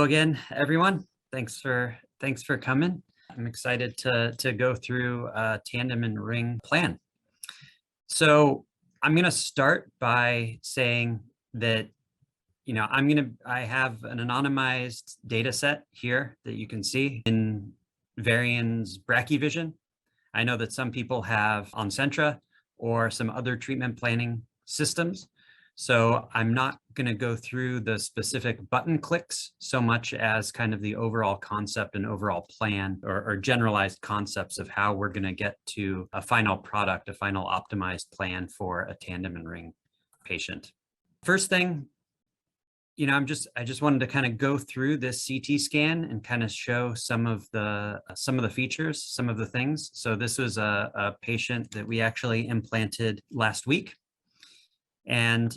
Hello again, everyone. Thanks for coming. I'm excited to go through tandem and ring plan. So I'm going to start by saying that I have an anonymized data set here that you can see in Varian's Brachyvision. I know that some people have Contra or some other treatment planning systems. So I'm not going to go through the specific button clicks so much as kind of the overall concept and overall plan or generalized concepts of how we're going to get to a final product, a final optimized plan for a tandem and ring patient. First thing, I just wanted to kind of go through this CT scan and kind of show some of the features, some of the things. So this was a patient that we actually implanted last week. And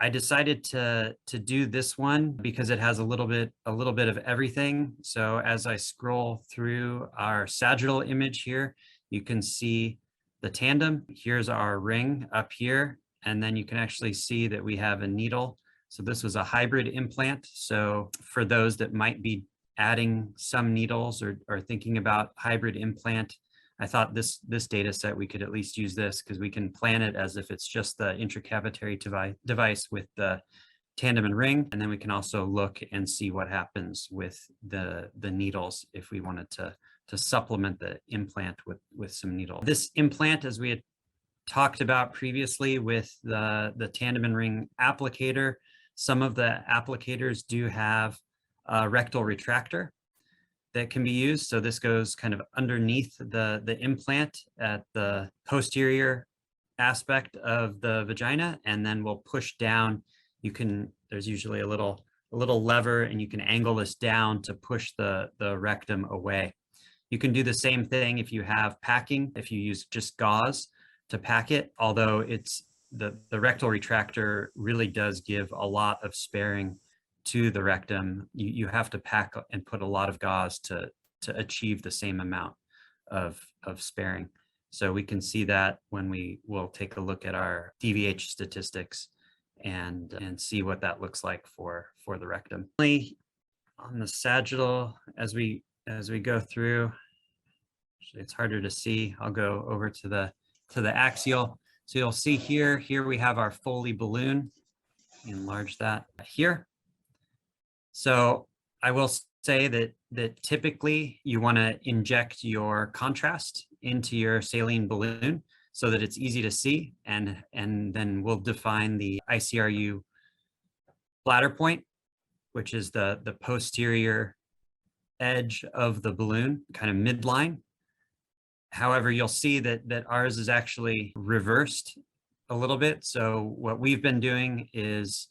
I decided to do this one because it has a little bit of everything. So as I scroll through our sagittal image here, you can see the tandem. Here's our ring up here. And then you can actually see that we have a needle. So this was a hybrid implant. So for those that might be adding some needles or thinking about hybrid implant, I thought this data set, we could at least use this because we can plan it as if it's just the intracavitary device with the tandem and ring. And then we can also look and see what happens with the needles if we wanted to supplement the implant with some needle. This implant, as we had talked about previously with the tandem and ring applicator, some of the applicators do have a rectal retractor that can be used. So this goes kind of underneath the implant at the posterior aspect of the vagina, and then we'll push down. There's usually a little lever, and you can angle this down to push the rectum away. You can do the same thing if you have packing, if you use just gauze to pack it, although it's the rectal retractor really does give a lot of sparing to the rectum. You have to pack and put a lot of gauze to achieve the same amount of sparing. So we can see that when we will take a look at our DVH statistics and see what that looks like for the rectum. On the sagittal, as we go through, actually it's harder to see. I'll go over to the axial. So you'll see here we have our Foley balloon. Enlarge that here. So I will say that typically you want to inject your contrast into your saline balloon so that it's easy to see, and then we'll define the ICRU bladder point, which is the posterior edge of the balloon, kind of midline. However, you'll see that ours is actually reversed a little bit. So what we've been doing is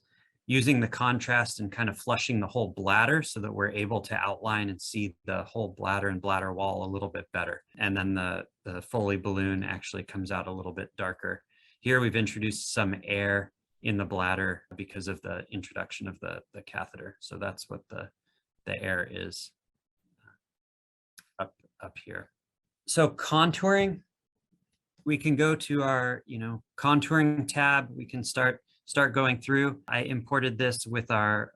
using the contrast and kind of flushing the whole bladder so that we're able to outline and see the whole bladder and bladder wall a little bit better. And then the Foley balloon actually comes out a little bit darker. Here we've introduced some air in the bladder because of the introduction of the catheter. So that's what the air is up here. So contouring, we can go to our contouring tab. We can start going through. I imported this with our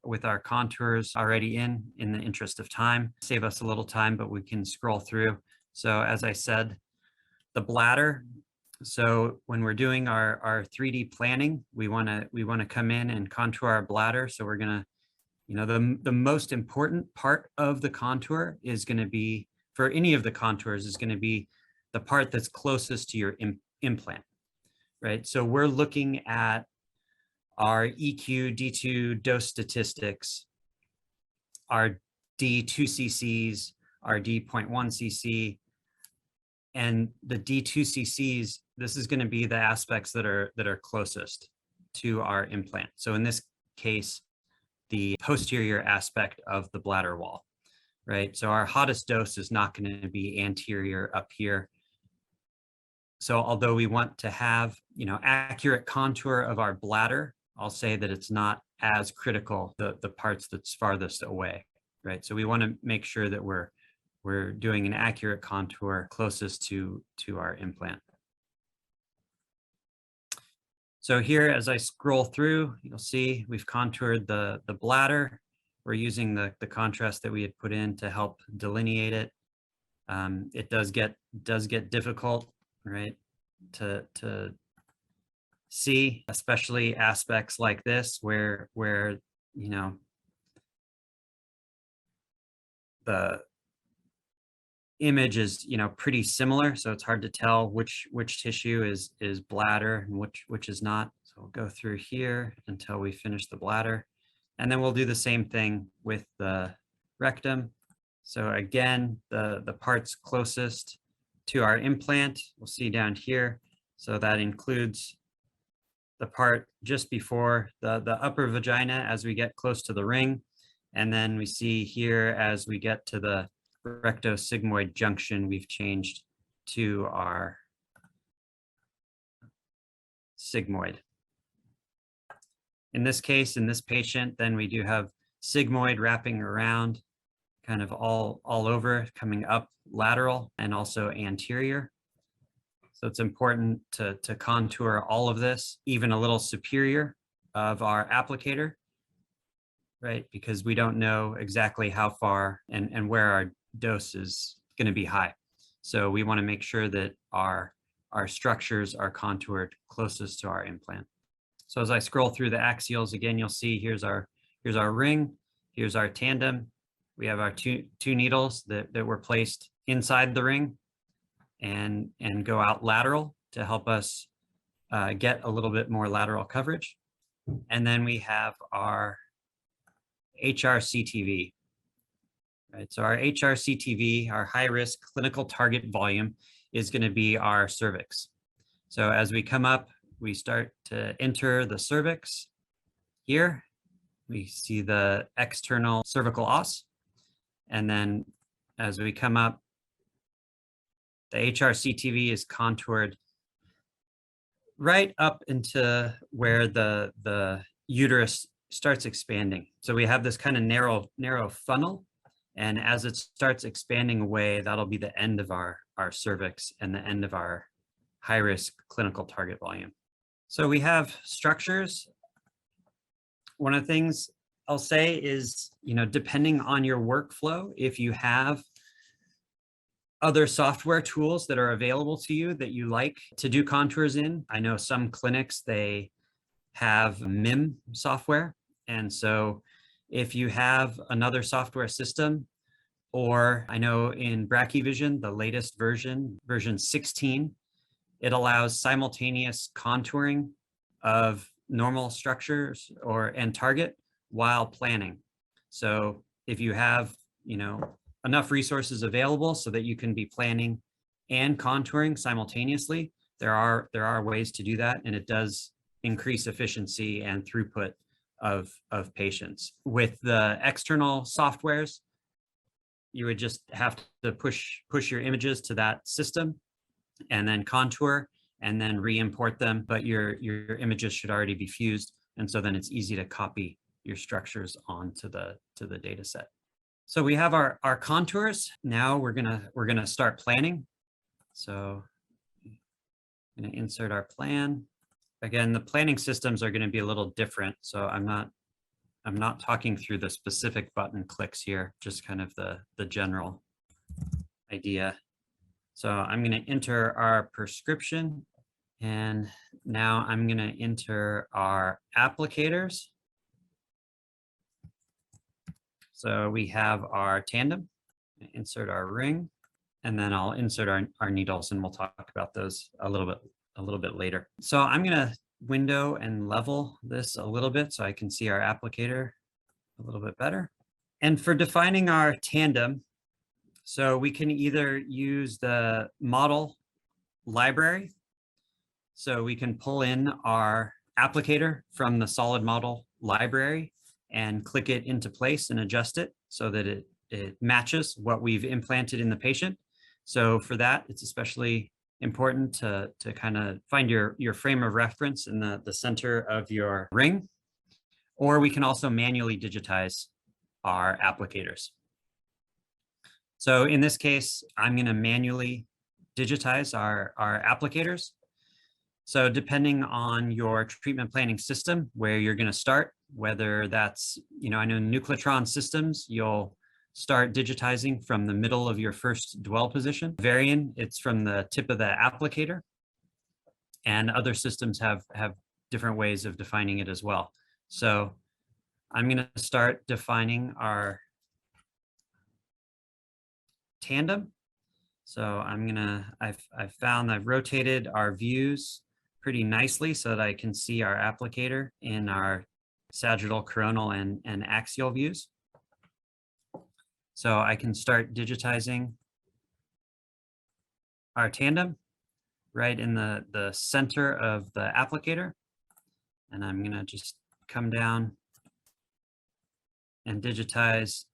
contours already in the interest of time. Save us a little time, but we can scroll through. So as I said, the bladder. So when we're doing our 3D planning, we want to come in and contour our bladder. So we're gonna, the most important part of the contour is going to be, for any of the contours, is going to be the part that's closest to your implant, right? So we're looking at our EQ D2 dose statistics, our D2 cc's, our D.1 cc, and the D2 cc's. This is going to be the aspects that are closest to our implant. So in this case, the posterior aspect of the bladder wall, right? So our hottest dose is not going to be anterior up here. So although we want to have, accurate contour of our bladder, I'll say that it's not as critical, the parts that's farthest away, right? So we want to make sure that we're doing an accurate contour closest to our implant. So here, as I scroll through, you'll see we've contoured the bladder. We're using the contrast that we had put in to help delineate it. It does get difficult, right, to see, especially aspects like this where you know the image is pretty similar, so it's hard to tell which tissue is bladder and which is not. So we'll go through here until we finish the bladder, and then we'll do the same thing with the rectum. So again, the parts closest to our implant, we'll see down here. So that includes the part just before the upper vagina as we get close to the ring. And then we see here as we get to the rectosigmoid junction, we've changed to our sigmoid. In this case, in this patient, then we do have sigmoid wrapping around kind of all over, coming up lateral and also anterior. So it's important to contour all of this, even a little superior of our applicator, right? Because we don't know exactly how far and where our dose is going to be high. So we want to make sure that our structures are contoured closest to our implant. So as I scroll through the axials again, you'll see here's our ring, here's our tandem. We have our two needles that were placed inside the ring and go out lateral to help us get a little bit more lateral coverage. And then we have our HRCTV. Right, so our HRCTV, our high risk clinical target volume, is going to be our cervix. So as we come up, we start to enter the cervix. Here, we see the external cervical os. And then as we come up, the HRCTV is contoured right up into where the uterus starts expanding. So we have this kind of narrow funnel. And as it starts expanding away, that'll be the end of our cervix and the end of our high-risk clinical target volume. So we have structures. One of the things I'll say is, depending on your workflow, if you have other software tools that are available to you that you like to do contours in, I know some clinics, they have MIM software. And so if you have another software system, or I know in Brachyvision, the latest version 16, it allows simultaneous contouring of normal structures and target while planning. So if you have, enough resources available so that you can be planning and contouring simultaneously, there are ways to do that, and it does increase efficiency and throughput of patients. With the external softwares, you would just have to push your images to that system and then contour and then re-import them, but your images should already be fused, and so then it's easy to copy your structures onto the data set. So we have our contours. Now we're gonna start planning. So I'm gonna insert our plan. Again, the planning systems are going to be a little different, so I'm not talking through the specific button clicks here, just kind of the general idea. So I'm going to enter our prescription, and now I'm going to enter our applicators. So we have our tandem, insert our ring, and then I'll insert our needles, and we'll talk about those a little bit later. So I'm going to window and level this a little bit so I can see our applicator a little bit better. And for defining our tandem, so we can either use the model library. So we can pull in our applicator from the solid model library and click it into place and adjust it so that it matches what we've implanted in the patient. So for that, it's especially important to kind of find your frame of reference in the center of your ring. Or we can also manually digitize our applicators. So in this case, I'm going to manually digitize our applicators. So depending on your treatment planning system, where you're going to start, whether that's, I know in nucleotron systems, you'll start digitizing from the middle of your first dwell position. Varian, it's from the tip of the applicator. And other systems have different ways of defining it as well. So I'm going to start defining our tandem. So I've found I've rotated our views pretty nicely so that I can see our applicator in our sagittal, coronal, and axial views. So I can start digitizing our tandem right in the center of the applicator. And I'm gonna just come down and digitize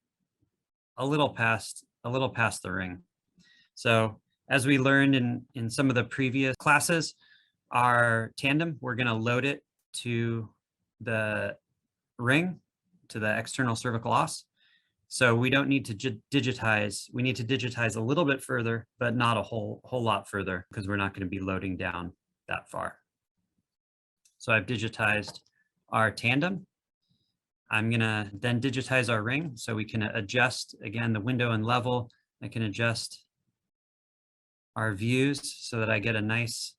a little past the ring. So as we learned in some of the previous classes, our tandem, we're gonna load it to the ring, to the external cervical os. So we don't need to digitize. We need to digitize a little bit further, but not a whole lot further, because we're not going to be loading down that far. So I've digitized our tandem. I'm going to then digitize our ring so we can adjust, again, the window and level. I can adjust our views so that I get a nice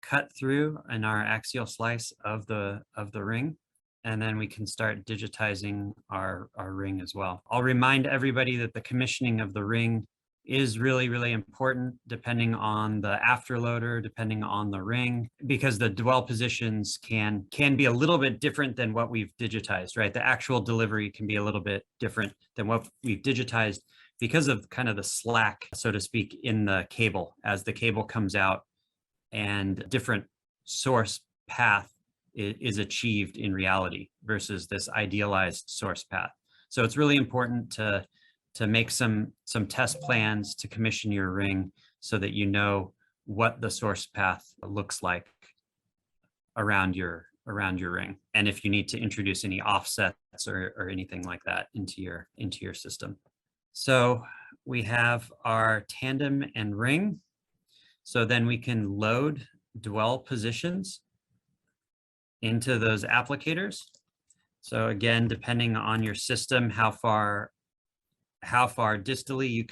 cut through in our axial slice of the ring. And then we can start digitizing our ring as well. I'll remind everybody that the commissioning of the ring is really, really important, depending on the afterloader, depending on the ring, because the dwell positions can be a little bit different than what we've digitized, right? The actual delivery can be a little bit different than what we've digitized because of kind of the slack, so to speak, in the cable as the cable comes out, and different source path is achieved in reality versus this idealized source path. So it's really important to make some test plans to commission your ring so that you know what the source path looks like around your ring, and if you need to introduce any offsets or anything like that into your system. So we have our tandem and ring. So then we can load dwell positions into those applicators. So again, depending on your system, how far distally you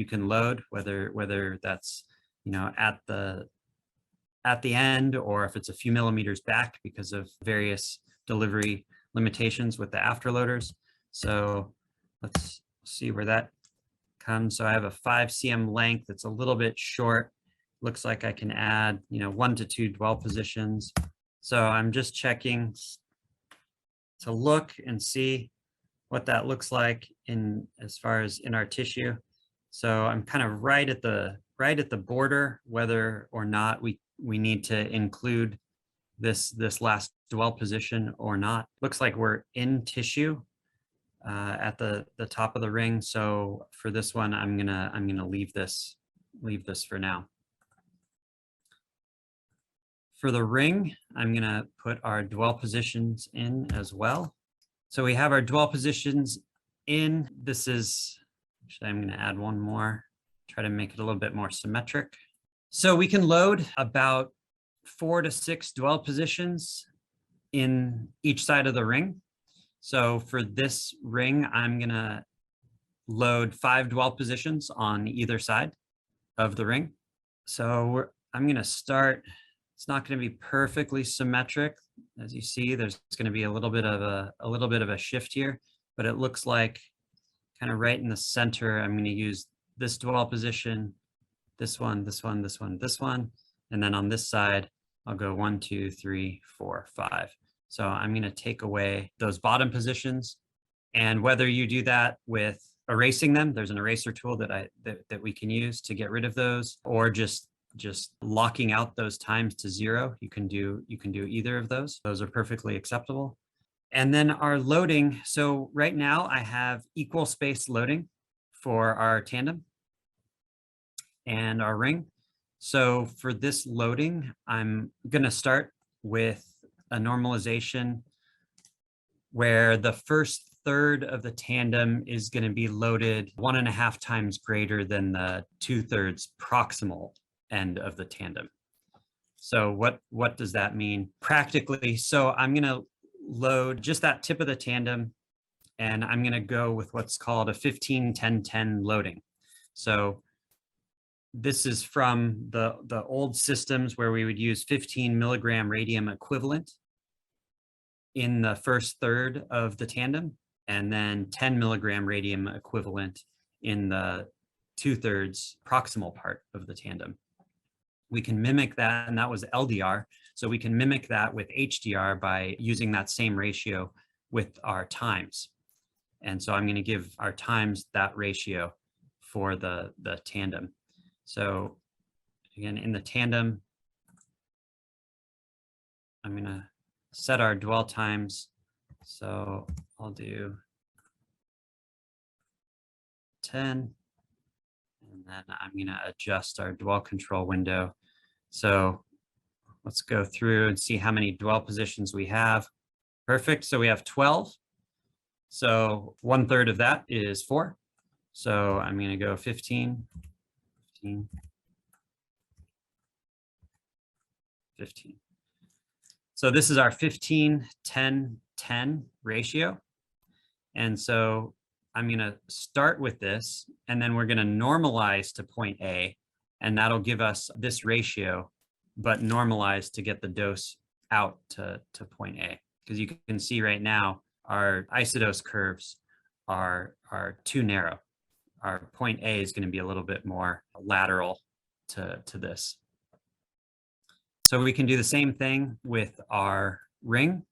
can load, whether that's at the end, or if it's a few millimeters back because of various delivery limitations with the afterloaders. So let's see where that comes. So I have a 5 cm length that's a little bit short. Looks like I can add 1 to 2 dwell positions. So I'm just checking to look and see what that looks like as far as in our tissue. So I'm kind of right at the border, whether or not we need to include this last dwell position or not. Looks like we're in tissue at the top of the ring. So for this one, I'm gonna leave this for now. For the ring, I'm going to put our dwell positions in as well. So we have our dwell positions in. Actually, I'm going to add one more, try to make it a little bit more symmetric. So we can load about 4 to 6 dwell positions in each side of the ring. So for this ring, I'm going to load 5 dwell positions on either side of the ring. So I'm going to start. It's not going to be perfectly symmetric. As you see, there's going to be a little bit of a shift here, but it looks like kind of right in the center, I'm going to use this dwell position, this one, this one, this one, this one. And then on this side, I'll go 1, 2, 3, 4, 5. So I'm going to take away those bottom positions. And whether you do that with erasing them, there's an eraser tool that we can use to get rid of those, or just locking out those times to 0. You can do either of those. Those are perfectly acceptable. And then our loading. So right now I have equal space loading for our tandem and our ring. So for this loading, I'm going to start with a normalization where the first third of the tandem is going to be loaded 1.5 times greater than the 2/3 proximal end of the tandem. So what does that mean practically? So I'm going to load just that tip of the tandem, and I'm going to go with what's called a 15-10-10 loading. So this is from the old systems where we would use 15 milligram radium equivalent in the first third of the tandem, and then 10 milligram radium equivalent in the 2/3 proximal part of the tandem. We can mimic that, and that was LDR. So we can mimic that with HDR by using that same ratio with our times. And so I'm going to give our times that ratio for the tandem. So again, in the tandem, I'm going to set our dwell times. So I'll do 10, and then I'm going to adjust our dwell control window. So let's go through and see how many dwell positions we have. Perfect. So we have 12. So 1/3 of that is 4. So I'm going to go 15, 15, 15. So this is our 15-10-10 ratio. And so I'm going to start with this, and then we're going to normalize to point A, and that'll give us this ratio, but normalize to get the dose out to point A. Because you can see right now, our isodose curves are too narrow. Our point A is going to be a little bit more lateral to this. So we can do the same thing with our ring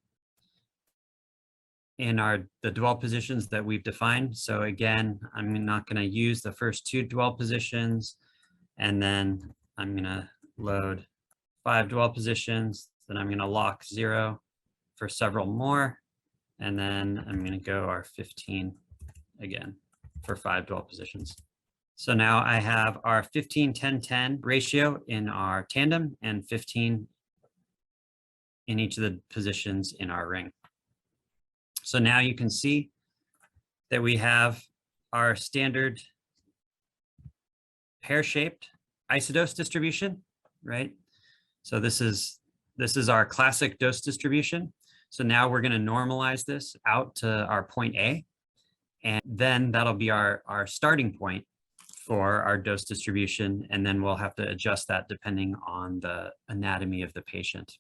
in the dwell positions that we've defined. So again, I'm not going to use the first 2 dwell positions, and then I'm going to load 5 dwell positions. Then I'm going to lock 0 for several more, and then I'm going to go our 15 again for 5 dwell positions. So now I have our 15-10-10 ratio in our tandem and 15 in each of the positions in our ring. So now you can see that we have our standard pear-shaped isodose distribution, right? So this is our classic dose distribution. So now we're going to normalize this out to our point A, and then that'll be our starting point for our dose distribution, and then we'll have to adjust that depending on the anatomy of the patient.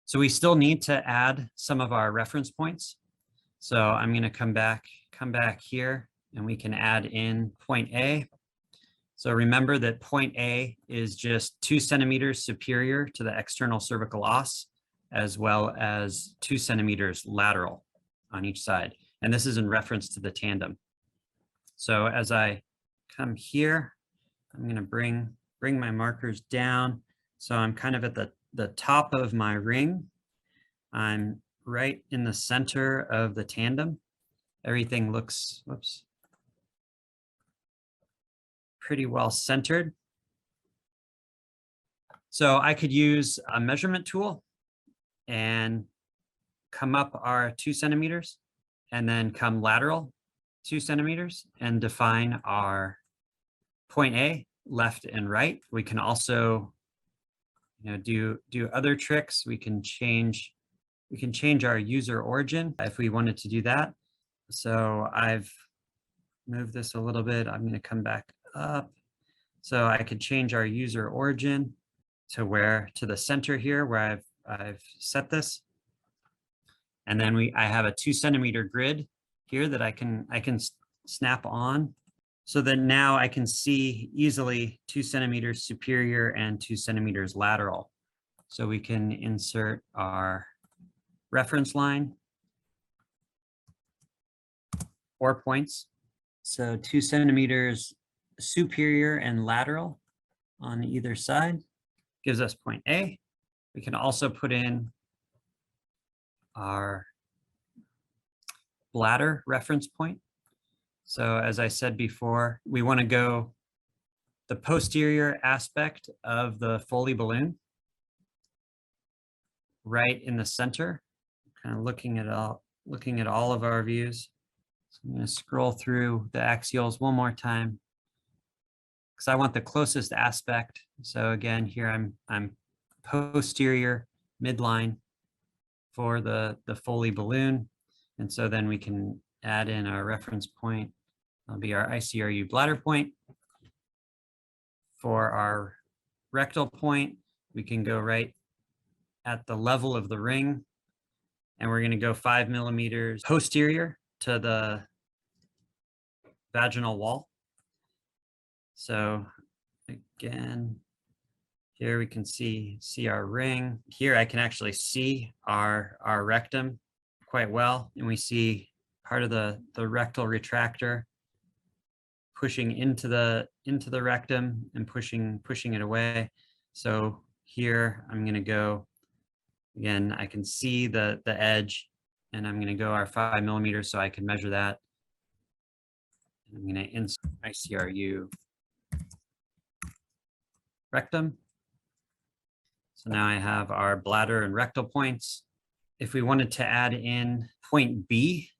So we still need to add some of our reference points. So I'm going to come back here, and we can add in point A. So remember that point A is just 2 centimeters superior to the external cervical os, as well as 2 centimeters lateral on each side. And this is in reference to the tandem. So as I come here, I'm going to bring my markers down. So I'm kind of at the top of my ring. I'm right in the center of the tandem. Everything looks, whoops, pretty well centered. So I could use a measurement tool and come up our 2 centimeters, and then come lateral 2 centimeters, and define our point A left and right. We can also, do other tricks. We can change our user origin if we wanted to do that. So I've moved this a little bit. I'm going to come back up. So I could change our user origin to the center here where I've set this. And then I have a 2 centimeter grid here that I can snap on, so that now I can see easily 2 centimeters superior and 2 centimeters lateral. So we can insert our reference line or points. So 2 centimeters superior and lateral on either side gives us point A. We can also put in our bladder reference point. So as I said before, we want to go the posterior aspect of the Foley balloon, right in the center, kind of looking at all of our views. So I'm going to scroll through the axials one more time, because I want the closest aspect. So again, here I'm posterior midline, for the Foley balloon. And so then we can add in our reference point. That'll be our ICRU bladder point. For our rectal point, we can go right at the level of the ring, and we're going to go 5 millimeters posterior to the vaginal wall. So again, here we can see our ring. Here I can actually see our rectum quite well, and we see part of the rectal retractor pushing into the rectum and pushing it away. So here I'm going to go, again, I can see the edge, and I'm going to go our 5 millimeters so I can measure that. I'm going to insert ICRU rectum. So now I have our bladder and rectal points. If we wanted to add in point B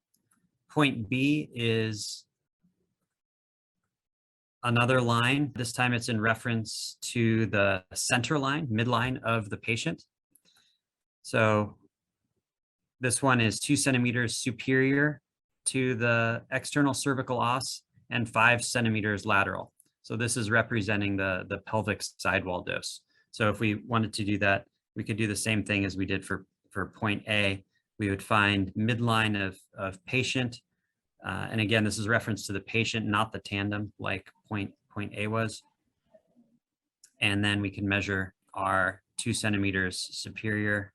is another line. This time it's in reference to the center line, midline of the patient. So this one is 2 centimeters superior to the external cervical os and 5 centimeters lateral. So this is representing the pelvic sidewall dose. So if we wanted to do that, we could do the same thing as we did for point A. We would find midline of patient. And again, this is reference to the patient, not the tandem like point A was. And then we can measure our 2 centimeters superior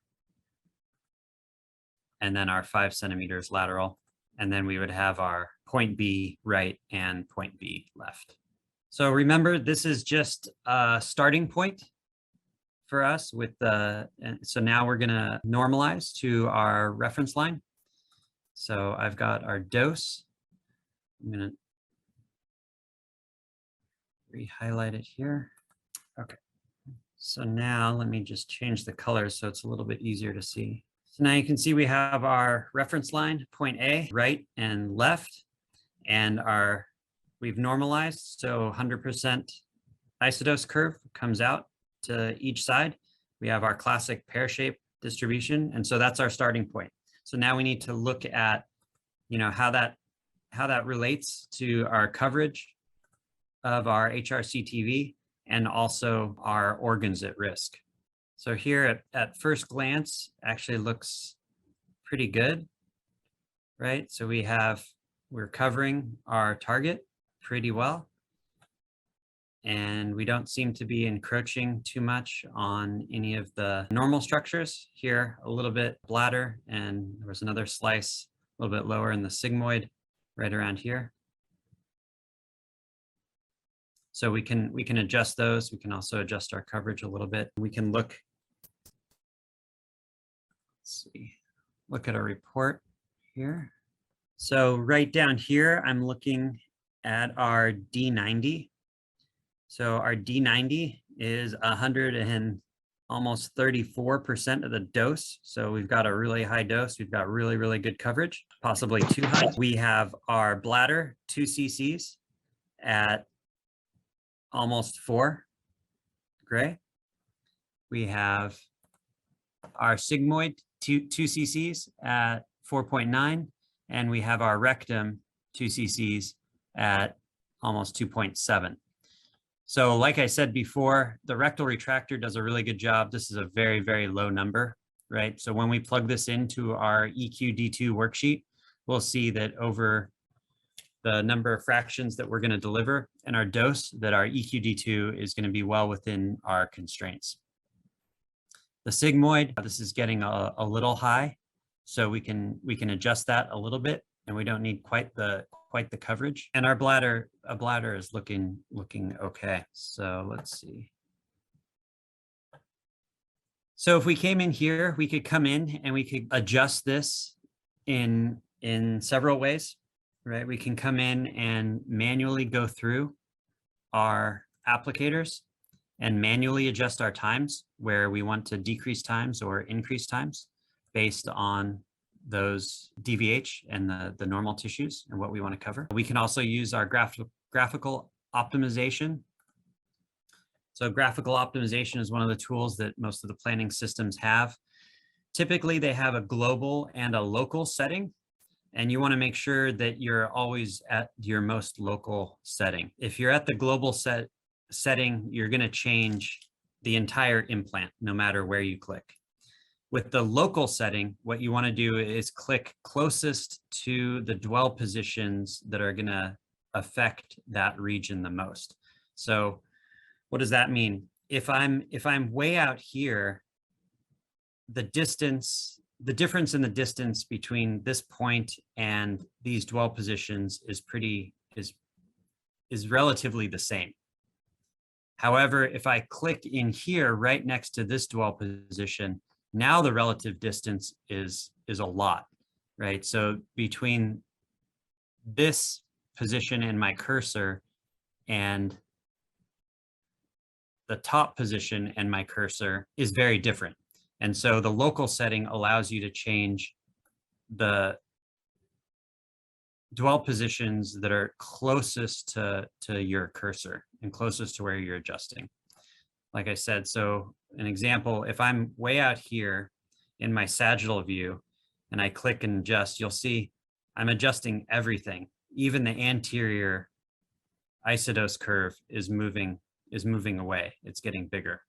and then our 5 centimeters lateral. And then we would have our point B right and point B left. So remember, this is just a starting point for us with so now we're gonna normalize to our reference line. So I've got our dose. I'm gonna re-highlight it here. Okay. So now let me just change the color so it's a little bit easier to see. So now you can see we have our reference line, point A, right and left, and we've normalized. So 100% isodose curve comes out to each side. We have our classic pear-shaped distribution. And so that's our starting point. So now we need to look at, how that relates to our coverage of our HRCTV and also our organs at risk. So here at first glance, actually looks pretty good, right? So we're covering our target pretty well. And we don't seem to be encroaching too much on any of the normal structures. Here, a little bit bladder, and there was another slice a little bit lower in the sigmoid right around here. So we can adjust those. We can also adjust our coverage a little bit. We can look at our report here. So right down here, I'm looking at our D90. So our D90 is 100 and almost 34% of the dose. So we've got a really high dose. We've got really, really good coverage, possibly too high. We have our bladder, 2 cc's at almost 4 gray. We have our sigmoid, 2 cc's at 4.9. And we have our rectum, 2 cc's at almost 2.7. So like I said before, the rectal retractor does a really good job. This is a very, very low number, right? So when we plug this into our EQD2 worksheet, we'll see that over the number of fractions that we're going to deliver and our dose, that our EQD2 is going to be well within our constraints. The sigmoid, this is getting a little high, so we can adjust that a little bit, and we don't need quite the coverage. And our bladder is looking okay. So let's see. So if we came in here, we could come in and we could adjust this in several ways, right? We can come in and manually go through our applicators and manually adjust our times where we want to decrease times or increase times based on those DVH and the normal tissues and what we want to cover. We can also use our graphical optimization. So graphical optimization is one of the tools that most of the planning systems have typically they have a global and a local setting, and you want to make sure that you're always at your most local setting. If you're at the global setting, you're going to change the entire implant no matter where you click. With the local setting, what you want to do is click closest to the dwell positions that are going to affect that region the most. So what does that mean? If I'm way out here, the difference in the distance between this point and these dwell positions is relatively the same. However, if I click in here right next to this dwell position, now the relative distance is a lot, right? So between this position and my cursor and the top position and my cursor is very different. And so the local setting allows you to change the dwell positions that are closest to your cursor and closest to where you're adjusting. Like I said, so an example, if I'm way out here in my sagittal view and I click and adjust, you'll see I'm adjusting everything. Even the anterior isodose curve is moving away. It's getting bigger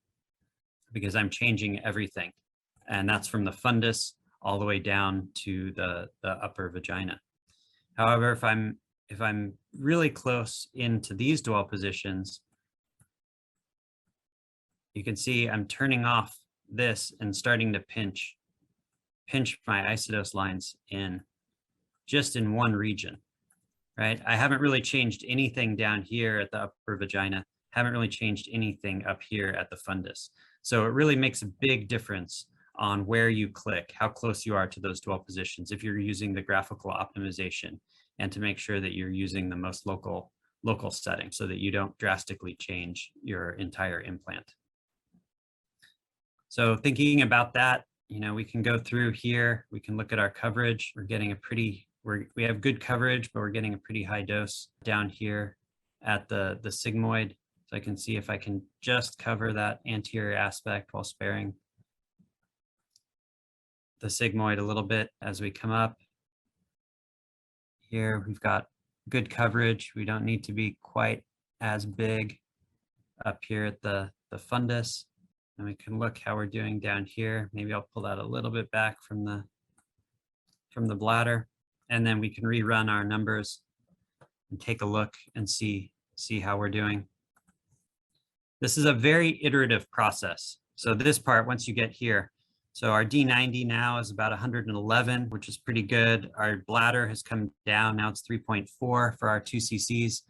because I'm changing everything. And that's from the fundus all the way down to the upper vagina. However, if I'm really close into these dwell positions, you can see I'm turning off this and starting to pinch my isodose lines in just in one region, right? I haven't really changed anything down here at the upper vagina, haven't really changed anything up here at the fundus. So it really makes a big difference on where you click, how close you are to those dwell positions, if you're using the graphical optimization, and to make sure that you're using the most local setting so that you don't drastically change your entire implant. So thinking about that, we can go through here, we can look at our coverage. We're getting we have good coverage, but we're getting a pretty high dose down here at the sigmoid. So I can see if I can just cover that anterior aspect while sparing the sigmoid a little bit as we come up. Here we've got good coverage. We don't need to be quite as big up here at the fundus. And we can look how we're doing down here. Maybe I'll pull that a little bit back from the bladder. And then we can rerun our numbers and take a look and see how we're doing. This is a very iterative process. So this part, once you get here, so our D90 now is about 111, which is pretty good. Our bladder has come down. Now it's 3.4 for our 2 cc's.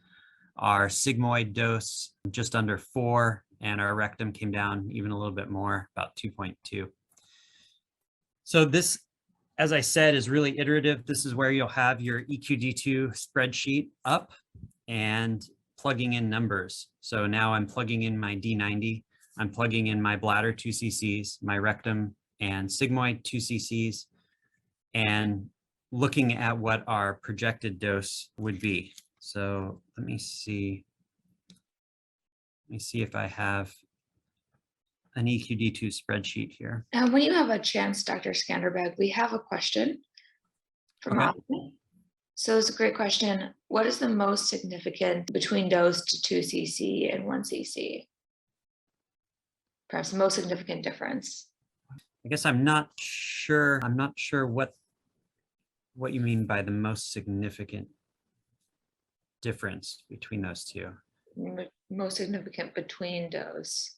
Our sigmoid dose just under 4, and our rectum came down even a little bit more, about 2.2. So this, as I said, is really iterative. This is where you'll have your EQD2 spreadsheet up and plugging in numbers. So now I'm plugging in my D90. I'm plugging in my bladder 2 cc's, my rectum and sigmoid 2 cc's, and looking at what our projected dose would be. So let me see if I have an EQD2 spreadsheet here. When you have a chance, Dr. Scanderbeg, we have a question from Austin. So it's a great question. What is the most significant between dose to 2 cc and 1 cc? Perhaps the most significant difference. I guess I'm not sure what you mean by the most significant difference between those two. Most significant between dose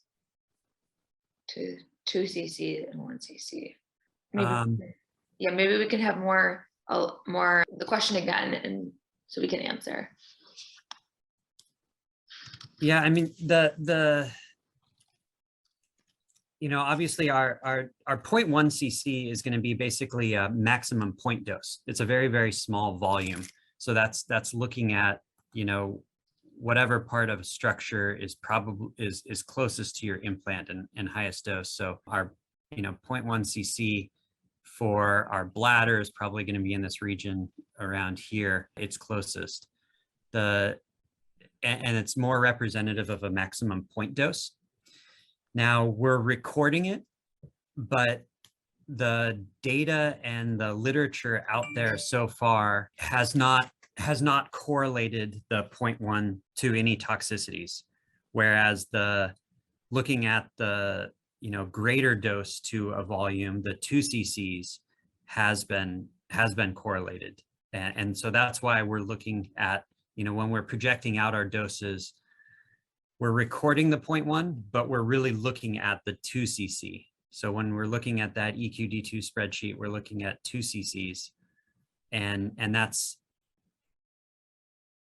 to 2 cc and 1 cc. Maybe we can have more the question again, and so we can answer. Yeah, I mean obviously our 0.1 cc is going to be basically a maximum point dose. It's a very, very small volume. So that's looking at, whatever part of a structure is closest to your implant and highest dose. So our, 0.1 cc for our bladder is probably going to be in this region around here. It's closest. And it's more representative of a maximum point dose. Now we're recording it, but the data and the literature out there so far has not correlated the 0.1 to any toxicities, whereas looking at the greater dose to a volume, the 2 cc's has been correlated. And so that's why we're looking at, when we're projecting out our doses, we're recording the 0.1, but we're really looking at the 2 cc. So when we're looking at that EQD2 spreadsheet, we're looking at 2 cc's, and that's,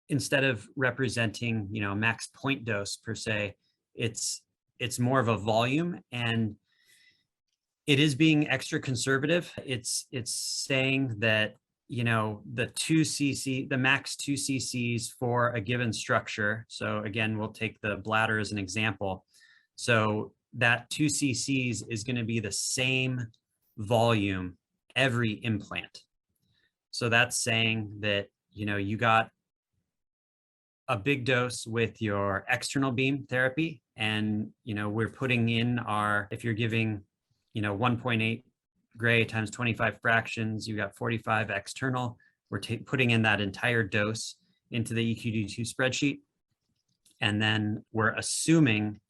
instead of representing, max point dose per se, it's more of a volume, and it is being extra conservative. It's saying that, the 2 cc, the max 2 cc's for a given structure. So again, we'll take the bladder as an example. So that 2 cc's is going to be the same volume every implant. So that's saying that, you got a big dose with your external beam therapy, and, we're putting in if you're giving, 1.8 gray times 25 fractions, you got 45 external. We're putting in that entire dose into the EQD2 spreadsheet. And then we're assuming,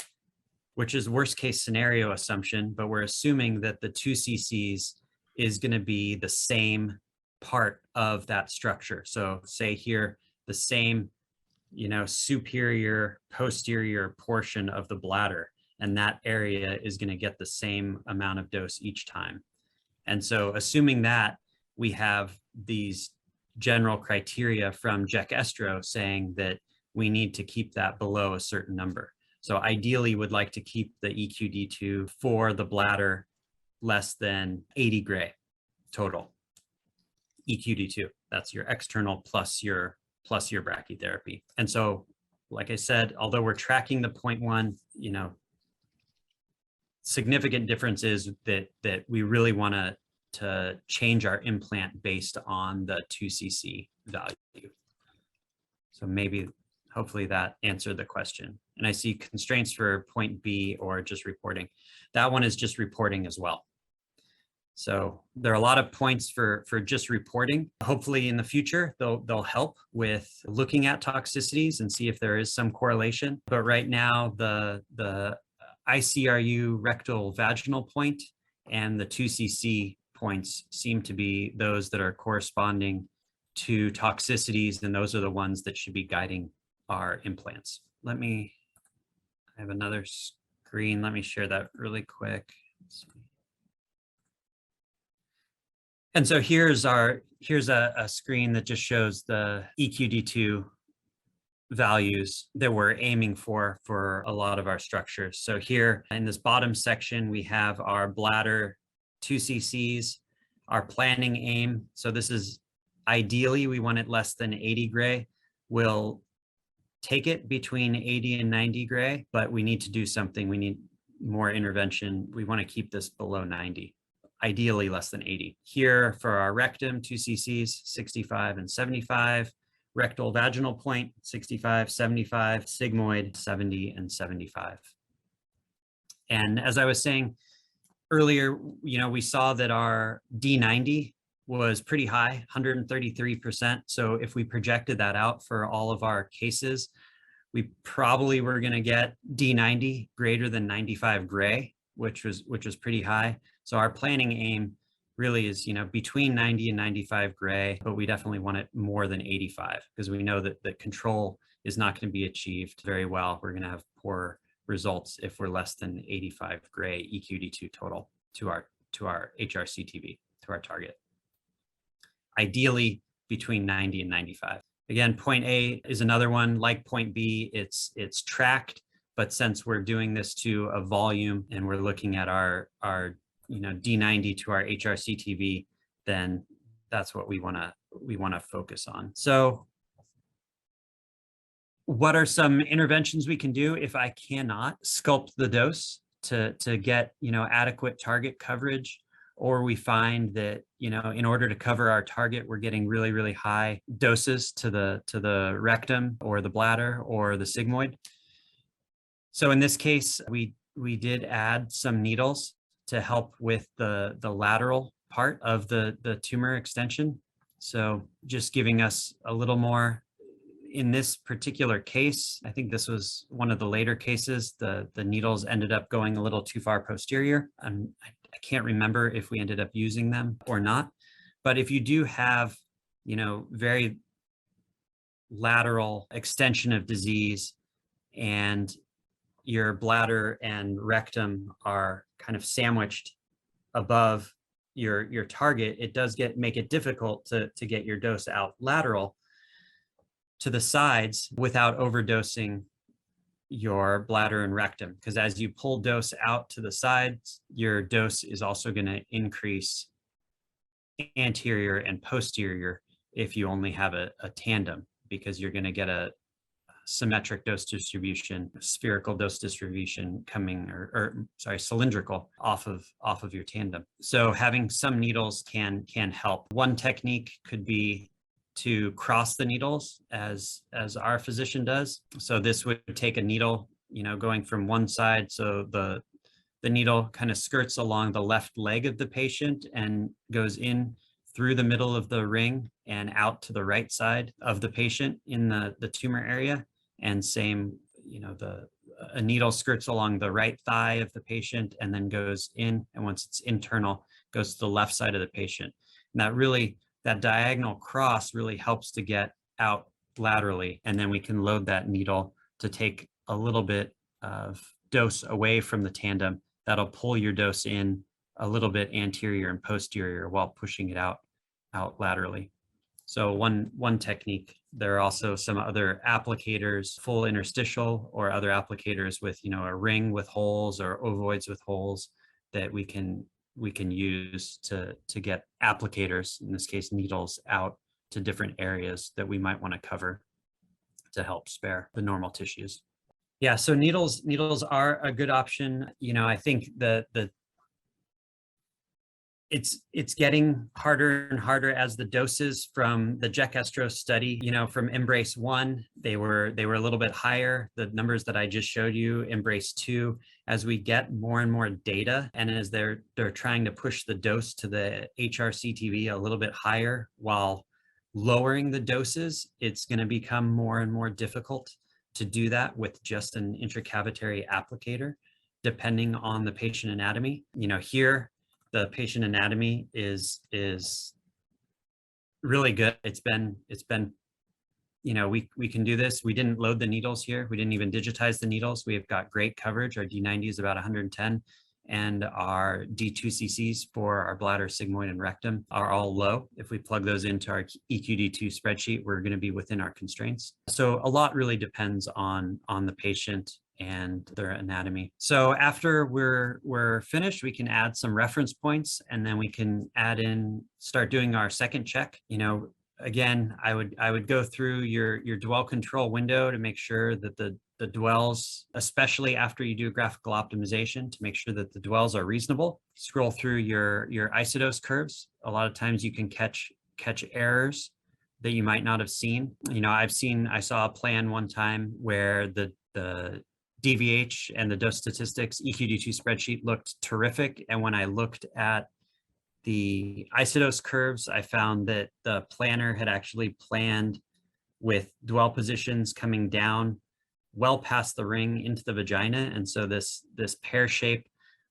which is worst case scenario assumption, but we're assuming that the 2 cc's is going to be the same part of that structure. So say here, the same, superior posterior portion of the bladder, and that area is going to get the same amount of dose each time. And so assuming that, we have these general criteria from Jack Estro saying that we need to keep that below a certain number. So ideally would like to keep the EQD2 for the bladder less than 80 gray total. EQD2, that's your external plus your brachytherapy. And so, like I said, although we're tracking the 0.1, significant difference is that we really want to change our implant based on the 2 cc value. So hopefully that answered the question. And I see constraints for point B or just reporting. That one is just reporting as well. So there are a lot of points for just reporting. Hopefully in the future, they'll help with looking at toxicities and see if there is some correlation. But right now, the ICRU rectal vaginal point and the 2 cc points seem to be those that are corresponding to toxicities, and those are the ones that should be guiding our implants. I have another screen. Let me share that really quick. And so here's a screen that just shows the EQD2 values that we're aiming for a lot of our structures. So here in this bottom section, we have our bladder 2 cc's, our planning aim. So this is ideally, we want it less than 80 gray. We'll take it between 80 and 90 gray, but we need to do something. We need more intervention. We want to keep this below 90. Ideally less than 80. Here for our rectum, 2 cc's, 65 and 75. Rectal vaginal point, 65, 75. Sigmoid, 70 and 75. And as I was saying earlier, we saw that our D90 was pretty high, 133%. So if we projected that out for all of our cases, we probably were going to get D90 greater than 95 gray, which was pretty high. So our planning aim really is, between 90 and 95 gray, but we definitely want it more than 85 because we know that the control is not going to be achieved very well. We're going to have poor results if we're less than 85 gray EQD2 total to our HRCTV, to our target. Ideally between 90 and 95. Again, point A is another one like point B. It's tracked, but since we're doing this to a volume and we're looking at our D90 to our HRCTV, then that's what we want to focus on. So what are some interventions we can do if I cannot sculpt the dose to get adequate target coverage, or we find that in order to cover our target, we're getting really, really high doses to the rectum or the bladder or the sigmoid. So in this case, we did add some needles to help with the lateral part of the tumor extension. So just giving us a little more. In this particular case, I think this was one of the later cases, the needles ended up going a little too far posterior. I can't remember if we ended up using them or not. But if you do have, very lateral extension of disease and your bladder and rectum are kind of sandwiched above your target, it does make it difficult to get your dose out lateral to the sides without overdosing your bladder and rectum. Because as you pull dose out to the sides, your dose is also going to increase anterior and posterior if you only have a tandem, because you're going to get a symmetric dose distribution, spherical dose distribution coming, or cylindrical off of your tandem. So having some needles can help. One technique could be to cross the needles as our physician does. So this would take a needle, going from one side. So the needle kind of skirts along the left leg of the patient and goes in through the middle of the ring and out to the right side of the patient in the tumor area. And same, a needle skirts along the right thigh of the patient and then goes in. And once it's internal, goes to the left side of the patient. And that diagonal cross really helps to get out laterally. And then we can load that needle to take a little bit of dose away from the tandem. That'll pull your dose in a little bit anterior and posterior while pushing it out laterally. So one technique. There are also some other applicators, full interstitial or other applicators with, a ring with holes or ovoids with holes that we can use to get applicators, in this case needles, out to different areas that we might want to cover to help spare the normal tissues. Yeah, so needles are a good option. I think it's getting harder and harder as the doses from the Jack Estros study, from Embrace 1, they were a little bit higher. The numbers that I just showed you, Embrace 2, as we get more and more data, and as they're trying to push the dose to the HRCTV a little bit higher while lowering the doses, it's going to become more and more difficult to do that with just an intracavitary applicator, depending on the patient anatomy. Here, the patient anatomy is really good. It's been, we can do this. We didn't load the needles here. We didn't even digitize the needles. We've got great coverage. Our D90 is about 110, and our D2CCs for our bladder, sigmoid, and rectum are all low. If we plug those into our EQD2 spreadsheet, we're going to be within our constraints. So a lot really depends on the patient and their anatomy. So after we're finished, we can add some reference points, and then we can start doing our second check. Again, I would go through your dwell control window to make sure that the dwells, especially after you do graphical optimization, to make sure that the dwells are reasonable. Scroll through your isodose curves. A lot of times you can catch errors that you might not have seen. I saw a plan one time where the DVH and the dose statistics EQD2 spreadsheet looked terrific. And when I looked at the isodose curves, I found that the planner had actually planned with dwell positions coming down well past the ring into the vagina. And so this pear shape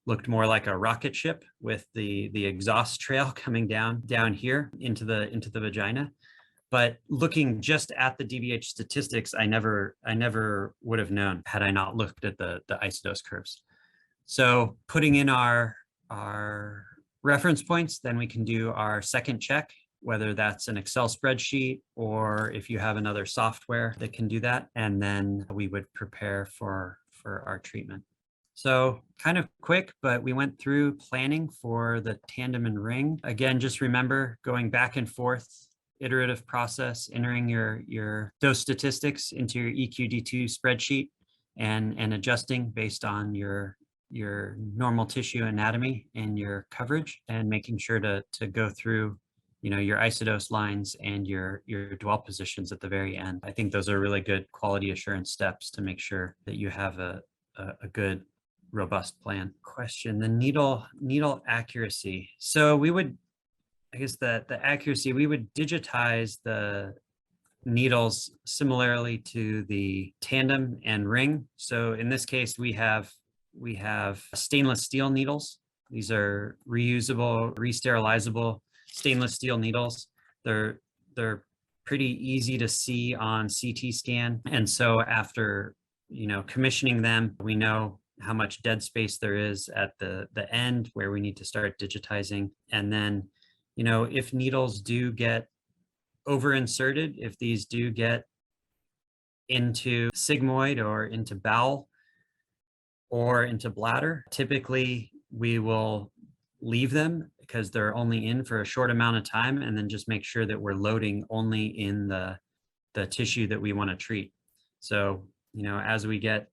looked more like a rocket ship with the exhaust trail coming down here into the vagina. But looking just at the DVH statistics, I never would have known had I not looked at the isodose curves. So putting in our reference points, then we can do our second check, whether that's an Excel spreadsheet or if you have another software that can do that. And then we would prepare for our treatment. So kind of quick, but we went through planning for the tandem and ring. Again, just remember going back and forth, iterative process, entering your dose statistics into your EQD2 spreadsheet and adjusting based on your normal tissue anatomy and your coverage, and making sure to go through your isodose lines and your dwell positions at the very end. I think those are really good quality assurance steps to make sure that you have a good robust plan. Question, the needle accuracy. So we would, I guess the accuracy, we would digitize the needles similarly to the tandem and ring. So in this case, we have stainless steel needles. These are reusable, re-sterilizable stainless steel needles. They're pretty easy to see on CT scan. And so after, commissioning them, we know how much dead space there is at the end where we need to start digitizing. And then, if needles do get over inserted, if these do get into sigmoid or into bowel or into bladder, typically we will leave them because they're only in for a short amount of time, and then just make sure that we're loading only in the tissue that we want to treat. So, as we get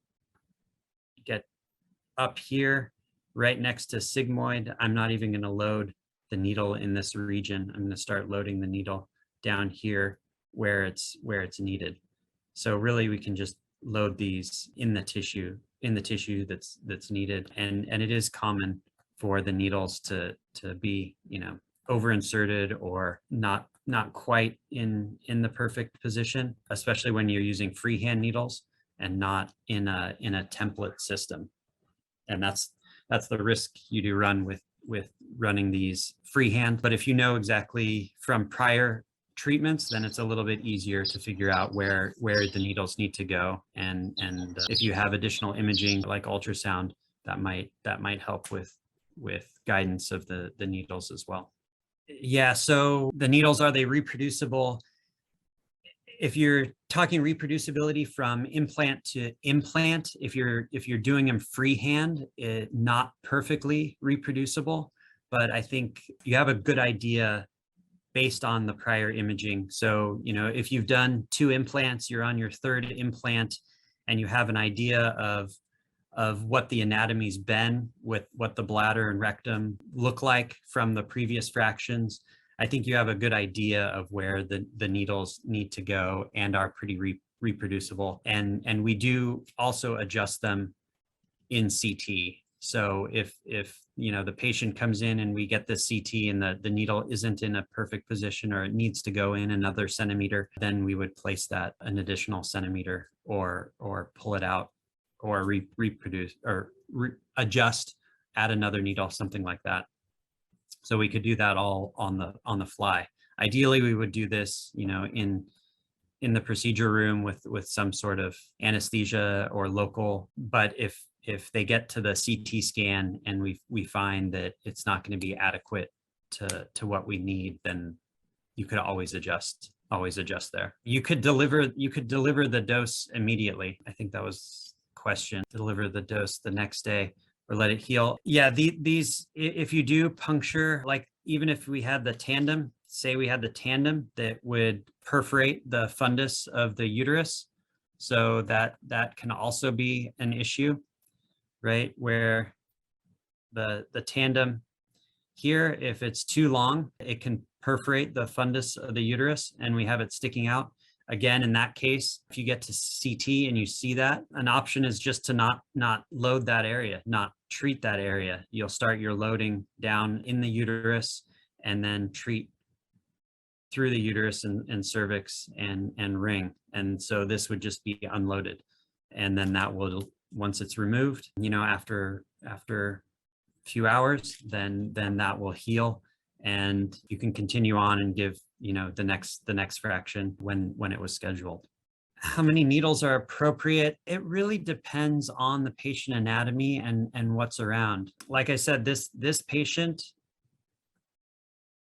up here right next to sigmoid, I'm not even going to load the needle in this region. I'm going to start loading the needle down here where it's needed. So really we can just load these in the tissue that's needed. And it is common for the needles to be, over inserted or not quite in the perfect position, especially when you're using freehand needles and not in a template system. And that's the risk you do run with running these freehand. But if you know exactly from prior treatments, then it's a little bit easier to figure out where the needles need to go. And if you have additional imaging like ultrasound, that might help with guidance of the needles as well. Yeah, so the needles, are they reproducible? If you're talking reproducibility from implant to implant, if you're doing them freehand, not perfectly reproducible, but I think you have a good idea based on the prior imaging. So, if you've done 2 implants, you're on your 3rd implant, and you have an idea of what the anatomy's been, with what the bladder and rectum look like from the previous fractions, I think you have a good idea of where the needles need to go and are pretty reproducible. And we do also adjust them in CT. So if the patient comes in and we get the CT and the needle isn't in a perfect position, or it needs to go in another centimeter, then we would place that an additional centimeter, or pull it out, or reproduce, or adjust, add another needle, something like that. So we could do that all on the fly. Ideally, we would do this, in the procedure room with some sort of anesthesia or local. But if they get to the CT scan and we find that it's not going to be adequate to what we need, then you could always adjust there. You could deliver the dose immediately. I think that was the question. Deliver the dose the next day, or let it heal. Yeah, these, if you do puncture, like even if we had the tandem, say we had the tandem that would perforate the fundus of the uterus, so that can also be an issue, right? Where the tandem here, if it's too long, it can perforate the fundus of the uterus and we have it sticking out. Again, in that case, if you get to CT and you see that, an option is just to not load that area, not treat that area. You'll start your loading down in the uterus and then treat through the uterus and cervix and ring. And so this would just be unloaded. And then that will, once it's removed, after a few hours, then that will heal, and you can continue on and give the next fraction when it was scheduled. How many needles are appropriate? It really depends on the patient anatomy and what's around. Like I said, this patient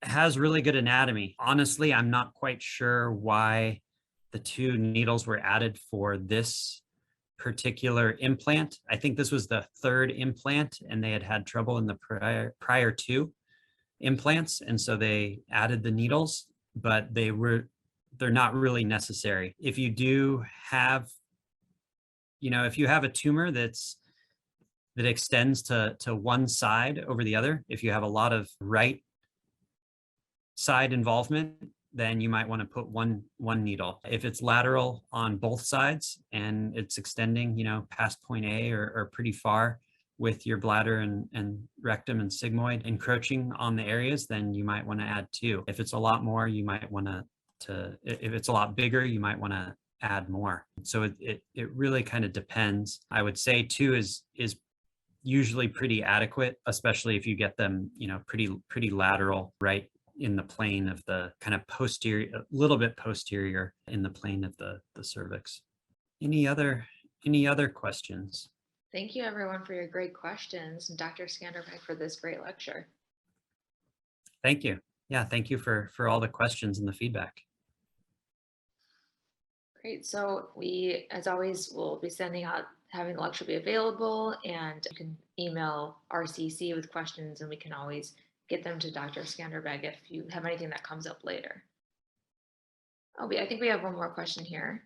has really good anatomy. Honestly, I'm not quite sure why the 2 needles were added for this particular implant. I think this was the 3rd implant, and they had trouble in the prior 2 implants, and so they added the needles, but they're not really necessary. If you do have, if you have a tumor that extends to one side over the other, if you have a lot of right side involvement, then you might want to put one needle. If it's lateral on both sides and it's extending, past point A or pretty far, with your bladder and rectum and sigmoid encroaching on the areas, then you might want to add 2. If it's a lot more, you might want if it's a lot bigger, you might want to add more. So it really kind of depends. I would say 2 is usually pretty adequate, especially if you get them, pretty lateral, right in the plane of the kind of posterior, a little bit posterior in the plane of the cervix. Any other questions? Thank you everyone for your great questions, and Dr. Scanderbeg for this great lecture. Thank you. Yeah, thank you for all the questions and the feedback. Great. So we, as always, will be having the lecture be available, and you can email RCC with questions, and we can always get them to Dr. Scanderbeg if you have anything that comes up later. Oh, I think we have one more question here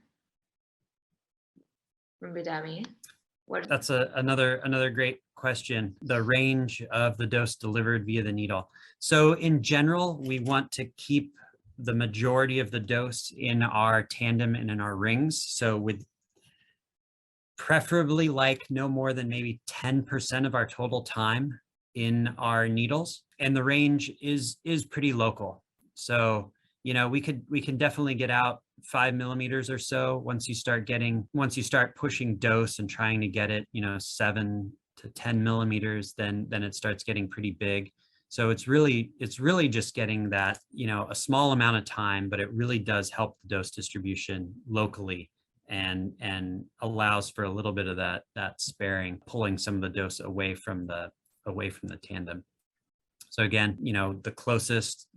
from Bidemi. That's another great question. The range of the dose delivered via the needle. So in general, we want to keep the majority of the dose in our tandem and in our rings. So with preferably like no more than maybe 10% of our total time in our needles. And the range is pretty local. So, we can definitely get out 5 millimeters or so once you start pushing dose and trying to get it, 7 to 10 millimeters, then it starts getting pretty big. So it's really just getting that, a small amount of time, but it really does help the dose distribution locally and allows for a little bit of that sparing, pulling some of the dose away from the tandem. So again, the closest,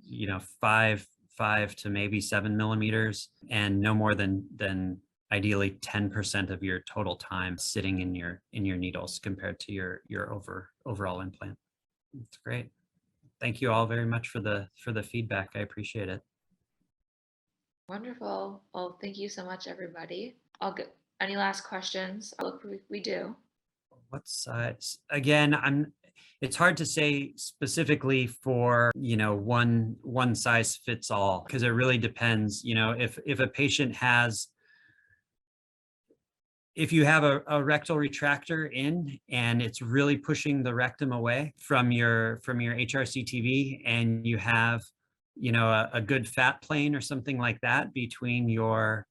5 to maybe 7 millimeters, and no more than ideally 10% of your total time sitting in your needles compared to your overall implant. That's great. Thank you all very much for the feedback. I appreciate it. Wonderful. Well, thank you so much, everybody. I'll get any last questions. Look, we do. What size? Again, it's hard to say specifically for, one size fits all, because it really depends, if a patient if you have a rectal retractor in and it's really pushing the rectum away from your HRCTV, and you have, a good fat plane or something like that between your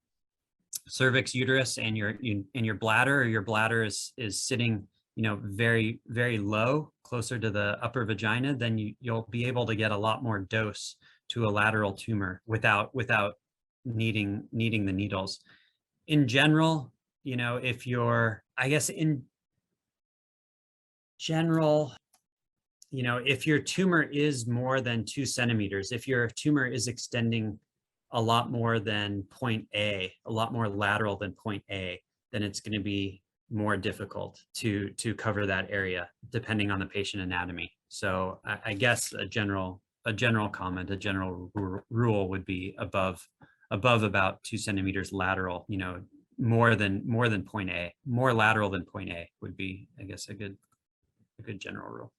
cervix, uterus, and your bladder, or your bladder is sitting, very, very low, closer to the upper vagina, then you'll be able to get a lot more dose to a lateral tumor without needing the needles. In general, if your tumor is more than 2 centimeters, if your tumor is extending a lot more than point A, a lot more lateral than point A, then it's going to be more difficult to cover that area depending on the patient anatomy. So I guess a general comment, a general rule would be above about 2 centimeters lateral, more than point A, more lateral than point A would be, I guess, a good general rule.